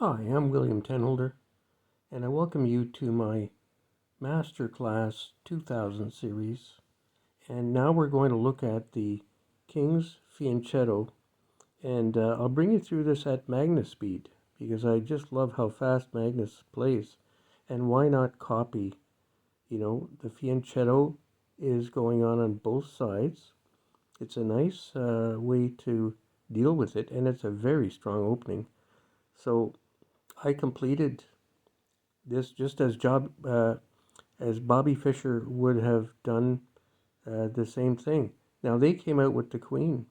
Hi, I'm William Tenholder, and I welcome you to my Masterclass 2000 series. And now we're going to look at the King's Fianchetto, and I'll bring you through this at Magnus speed because I just love how fast Magnus plays. And why not copy? The Fianchetto is going on both sides. It's a nice way to deal with it, and it's a very strong opening. So I completed this just as Bobby Fischer would have done the same thing. Now they came out with the Queen,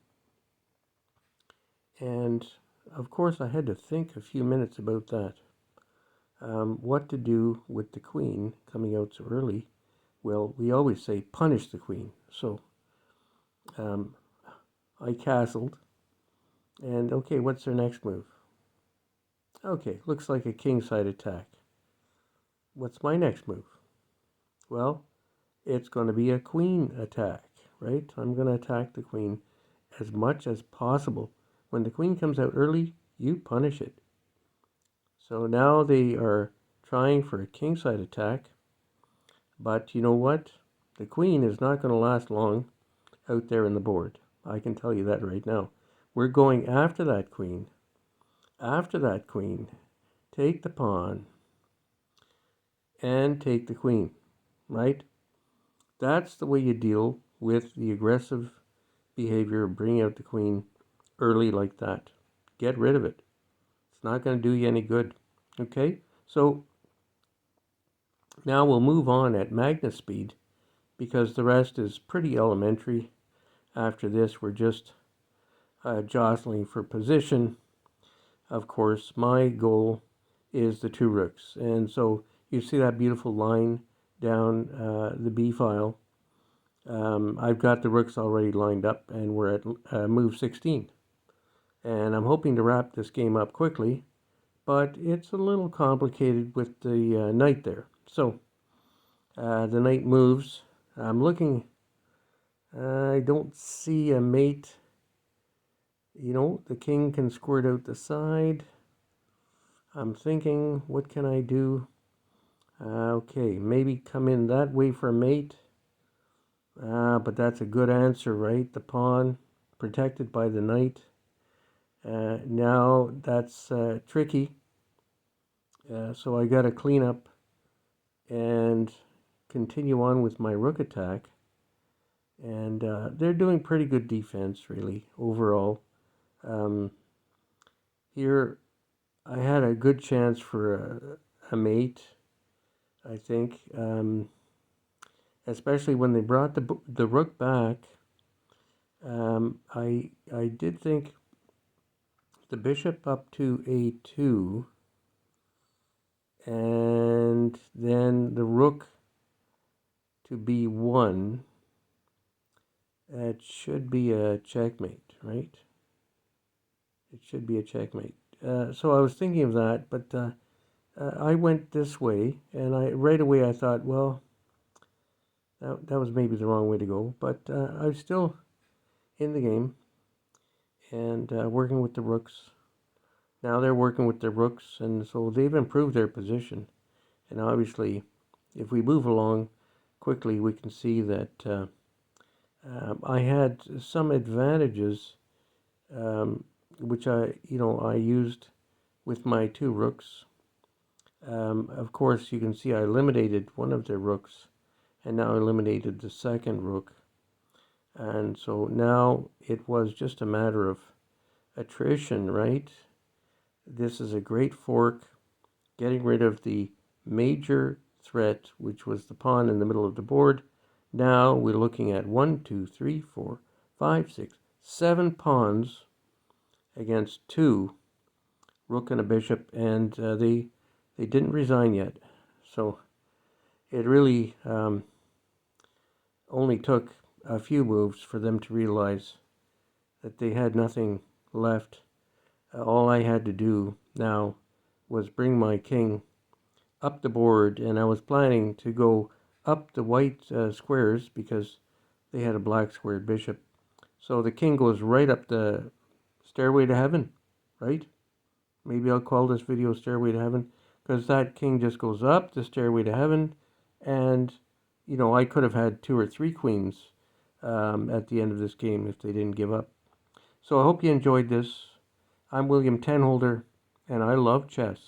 and of course I had to think a few minutes about that. What to do with the Queen coming out so early? Well, we always say punish the Queen. So um, I castled, and okay, what's their next move? Okay, looks like a kingside attack. What's my next move? Well, it's going to be a queen attack, right? I'm going to attack the queen as much as possible. When the queen comes out early, you punish it. So now they are trying for a kingside attack, but you know what? The queen is not going to last long out there in the board. I can tell you that right now. We're going after that queen. After that queen, take the pawn and take the queen, right? That's the way you deal with the aggressive behavior of bringing out the queen early like that. Get rid of it. It's not going to do you any good. Okay? So now we'll move on at Magnus speed because the rest is pretty elementary. After this, we're just jostling for position. Of course, my goal is the two rooks. And so you see that beautiful line down the B file. I've got the rooks already lined up, and we're at move 16. And I'm hoping to wrap this game up quickly, but it's a little complicated with the knight there. So the knight moves. I'm looking. I don't see a mate. The king can squirt out the side. I'm thinking, what can I do? Okay, maybe come in that way for a mate. But that's a good answer, right? The pawn protected by the knight. Now that's tricky. So I got to clean up and continue on with my rook attack. And they're doing pretty good defense, really, overall. Um, Here, I had a good chance for a mate, I think. Especially when they brought the rook back. I did think the bishop up to a2, and then the rook to b1. It should be a checkmate, right? It should be a checkmate. So I was thinking of that, but I went this way, and right away I thought, well, that was maybe the wrong way to go, but I was still in the game and working with the rooks. Now they're working with their rooks, and so they've improved their position. And obviously, if we move along quickly, we can see that I had some advantages, which I used with my two rooks. Of course, you can see I eliminated one of their rooks, and now eliminated the second rook. And so now it was just a matter of attrition, right? This is a great fork, getting rid of the major threat, which was the pawn in the middle of the board. Now we're looking at 1, 2, 3, 4, 5, 6, 7 pawns against 2, rook and a bishop, and they didn't resign yet. So it really only took a few moves for them to realize that they had nothing left. All I had to do now was bring my king up the board, and I was planning to go up the white squares because they had a black squared bishop. So the king goes right up the stairway to heaven, right? Maybe I'll call this video Stairway to Heaven, because that king just goes up the Stairway to Heaven, and, you know, I could have had 2 or 3 queens at the end of this game if they didn't give up. So I hope you enjoyed this. I'm William Tenholder, and I love chess.